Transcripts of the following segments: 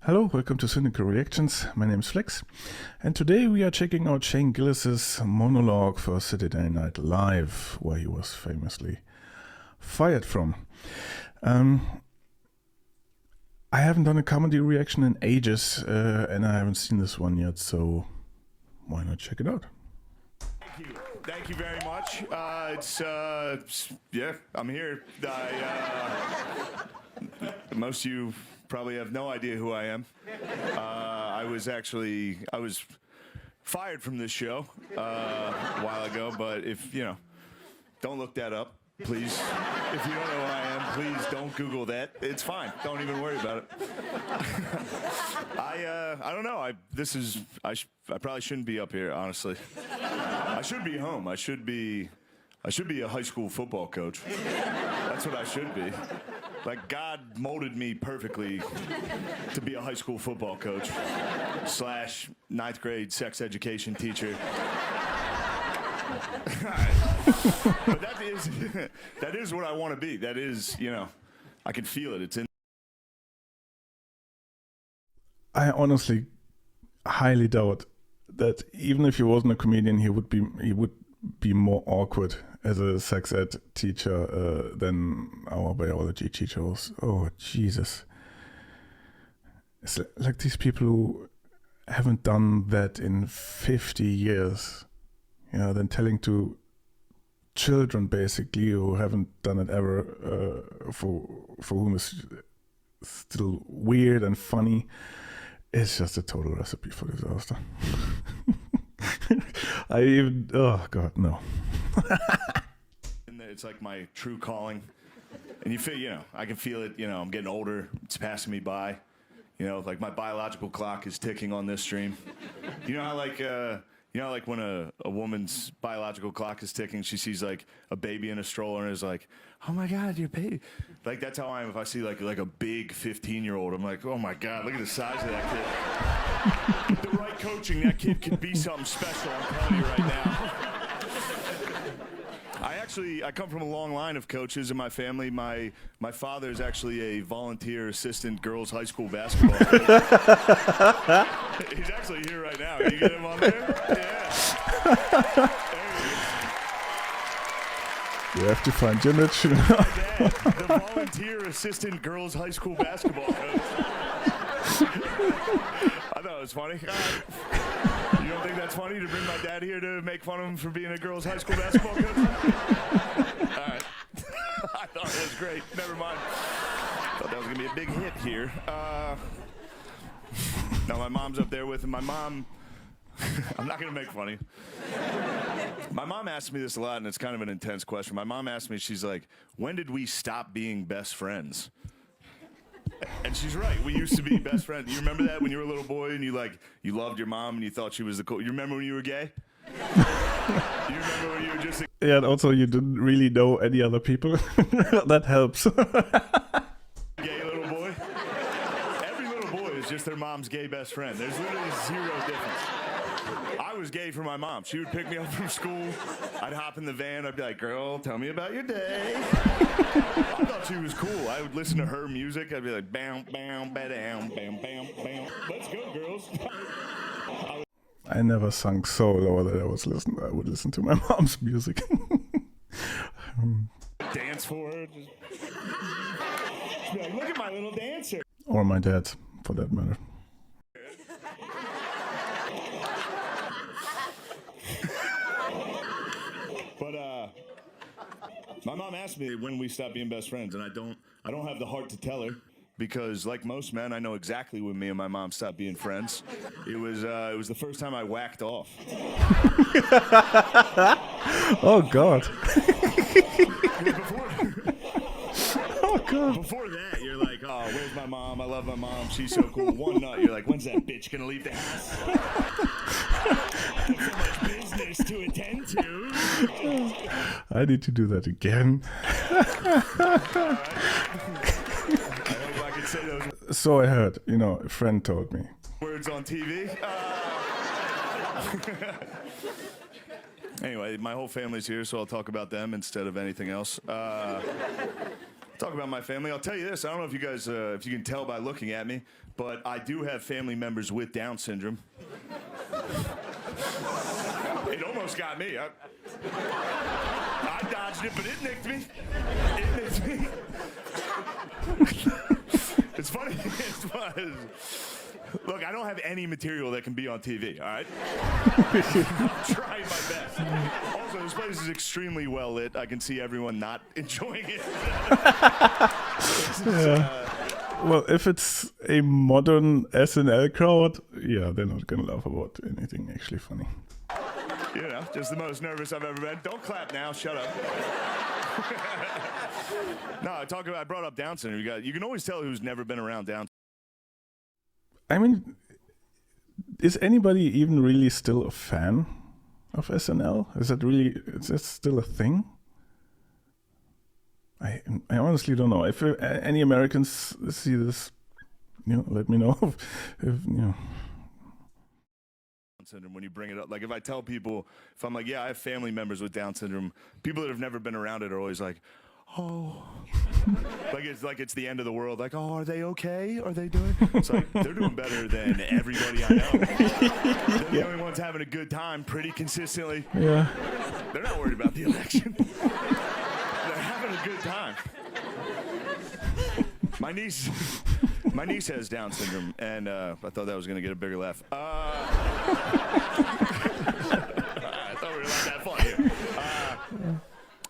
Hello, welcome to Cynical Reactions. My name is Flex, and today we are checking out Shane Gillis's Monologue for Saturday Night Live, where he was famously fired from. I haven't done a comedy reaction in ages, and I haven't seen this one yet, so why not check it out? Thank you very much. I'm here. Most of you probably have no idea who I am. I was fired from this show a while ago, but don't look that up, please. If you don't know who I am, please don't Google that. It's fine. Don't even worry about it. I don't know. I probably shouldn't be up here, honestly. I should be home. I should be a high school football coach. That's what I should be. Like, God molded me perfectly to be a high school football coach / ninth grade sex education teacher. But that is what I want to be. That is, I can feel it. It's in. I honestly highly doubt that even if he wasn't a comedian, he would be more awkward as a sex ed teacher than our biology teacher was. Oh, Jesus. It's like these people who haven't done that in 50 years, then telling to children, basically, who haven't done it ever, for whom it's still weird and funny. It's just a total recipe for disaster. Oh God, no. It's like my true calling. And you feel, I can feel it, I'm getting older, it's passing me by. Like my biological clock is ticking on this stream. You know how like when a woman's biological clock is ticking, she sees like a baby in a stroller and is like, oh my God, your baby. Like that's how I am if I see like a big 15-year-old. I'm like, oh my God, look at the size of that kid. With the right coaching, that kid could be something special, I'm telling you right now. I come from a long line of coaches in my family. My father is actually a volunteer assistant girls high school basketball coach. He's actually here right now. Can you get him on there? Yeah. You have to find your niche. The volunteer assistant girls high school basketball coach. I thought it was funny. You don't think that's funny to bring my dad here to make fun of him for being a girls high school basketball coach? All right. I thought it was great. Never mind. Thought that was going to be a big hit here. Now my mom's up there with him. My mom, I'm not going to make funny. My mom asked me this a lot, and it's kind of an intense question. My mom asked me, she's like, when did we stop being best friends? And she's right. We used to be best friends. You remember that when you were a little boy and you loved your mom and you thought she was the cool. You remember when you were gay? You remember when you were just Yeah, and also you didn't really know any other people. That helps. Gay little boy? Every little boy is just their mom's gay best friend. There's literally zero difference. I was gay for my mom. She would pick me up from school. I'd hop in the van. I'd be like, girl, tell me about your day. I thought she was cool. I would listen to her music. I'd be like, bam, bam, bam, bam, bam, bam. Let's go, girls. I never sung so low that I would listen to my mom's music. Dance for her. Just be like, look at my little dancer. Or my dad, for that matter. But my mom asked me when we stopped being best friends, and I don't have the heart to tell her because, like most men, I know exactly when me and my mom stopped being friends. It was the first time I whacked off. Oh God. Oh God. Before that, you're like, oh, where's my mom? I love my mom. She's so cool. One night, you're like, when's that bitch gonna leave the house? So much business to attend to. I need to do that again. I hope I can say those So I heard, a friend told me. words on TV. Anyway, my whole family's here, so I'll talk about them instead of anything else. Talk about my family. I'll tell you this. I don't know if you guys, if you can tell by looking at me, but I do have family members with Down syndrome. It almost got me. I dodged it, but it nicked me. It nicked me. It's funny. It's funny. Look, I don't have any material that can be on TV, all right? I'm trying my best. Also, this place is extremely well lit. I can see everyone not enjoying it. Well, if it's a modern SNL crowd, yeah, they're not going to laugh about anything actually funny. You know, just the most nervous I've ever been. Don't clap now. Shut up. No, I brought up Down syndrome. You can always tell who's never been around Down. I mean, is anybody even really still a fan of SNL? Is that still a thing? I honestly don't know. If any Americans see this, let me know. if syndrome when you bring it up. Like if I tell people, if I'm like, yeah, I have family members with Down syndrome, people that have never been around it are always like, oh, like it's the end of the world. Like, oh, are they okay? Are they doing? It's like they're doing better than everybody I know. They're the only ones having a good time pretty consistently. Yeah. They're not worried about the election. They're having a good time. My niece has Down syndrome, and I thought that was going to get a bigger laugh. I thought we were like that fun here.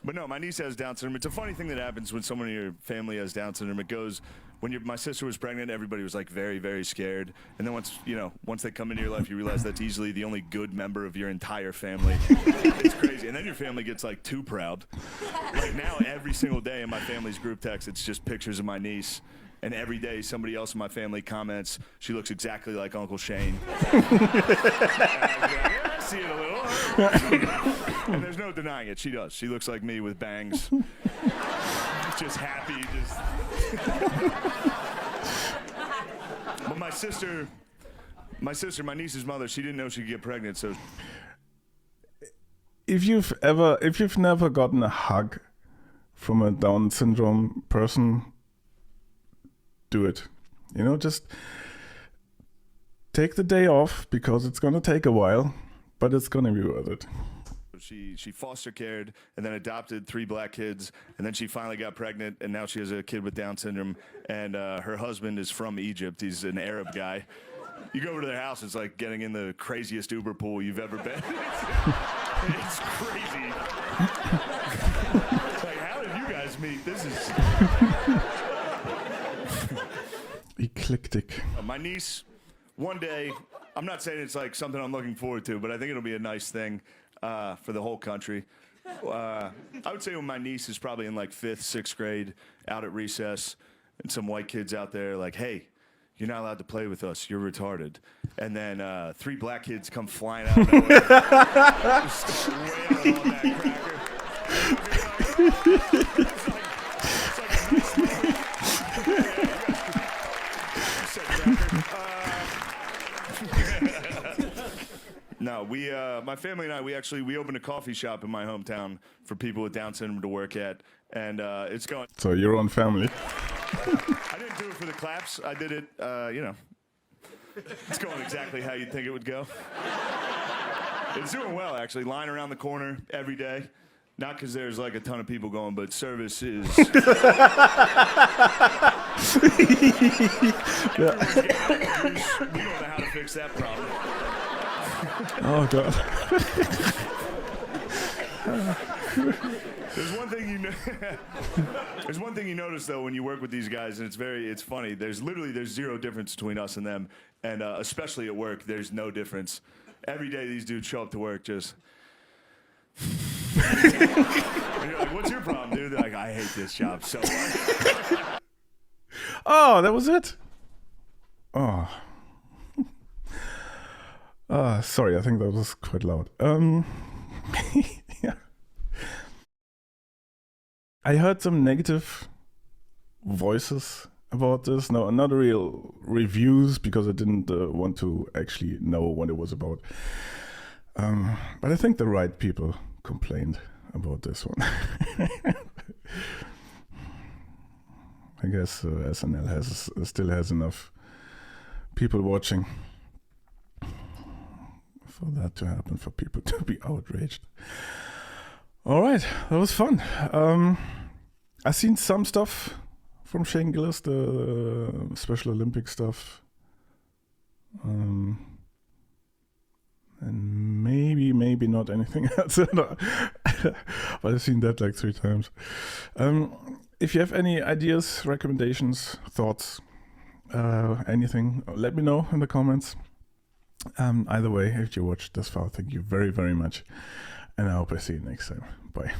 But no, my niece has Down syndrome. It's a funny thing that happens when someone in your family has Down syndrome. It goes, my sister was pregnant, everybody was like very, very scared. And then once they come into your life, you realize that's easily the only good member of your entire family. It's crazy. And then your family gets like too proud. Like now, every single day in my family's group text, it's just pictures of my niece. And every day, somebody else in my family comments, she looks exactly like Uncle Shane. And I see it a little. And there's no denying it. She does. She looks like me with bangs. Just happy. But my niece's mother, she didn't know she could get pregnant, so. If you've never gotten a hug from a Down syndrome person, do it. Just take the day off because it's going to take a while, but it's going to be worth it. She foster cared and then adopted 3 black kids, and then she finally got pregnant, and now she has a kid with Down syndrome, and her husband is from Egypt. He's an Arab guy. You go over to their house, it's like getting in the craziest Uber pool you've ever been. It's crazy. Like, how did you guys meet? This is... Eclectic. My niece, one day, I'm not saying it's like something I'm looking forward to, but I think it'll be a nice thing for the whole country. I would say when my niece is probably in like 5th, 6th grade, out at recess, and some white kids out there like, hey, you're not allowed to play with us, you're retarded. And then 3 black kids come flying out of nowhere, just start wailing on that cracker. It's like a nice moment. No, my family and I, we opened a coffee shop in my hometown for people with Down syndrome to work at, and it's going. So your own family. I didn't do it for the claps. I did it, it's going exactly how you'd think it would go. It's doing well, actually. Line around the corner every day. Not because there's like a ton of people going, but service is. We don't know how to fix that problem. Oh God. There's one thing you notice though when you work with these guys, and it's funny. There's zero difference between us and them, and especially at work, there's no difference. Every day these dudes show up to work just. And you're like, what's your problem, dude? They're like, I hate this job so much. Oh, that was it. Oh. Sorry, I think that was quite loud. Yeah. I heard some negative voices about this. No, not real reviews because I didn't want to actually know what it was about. But I think the right people complained about this one. I guess SNL still has enough people watching for that to happen, for people to be outraged. All right, that was fun. I've seen some stuff from Shane Gillis, the Special Olympic stuff. And maybe not anything else. But I've seen that like 3 times. If you have any ideas, recommendations, thoughts, anything, let me know in the comments. Either way, if you watched this far, thank you very, very much. And I hope I see you next time. Bye.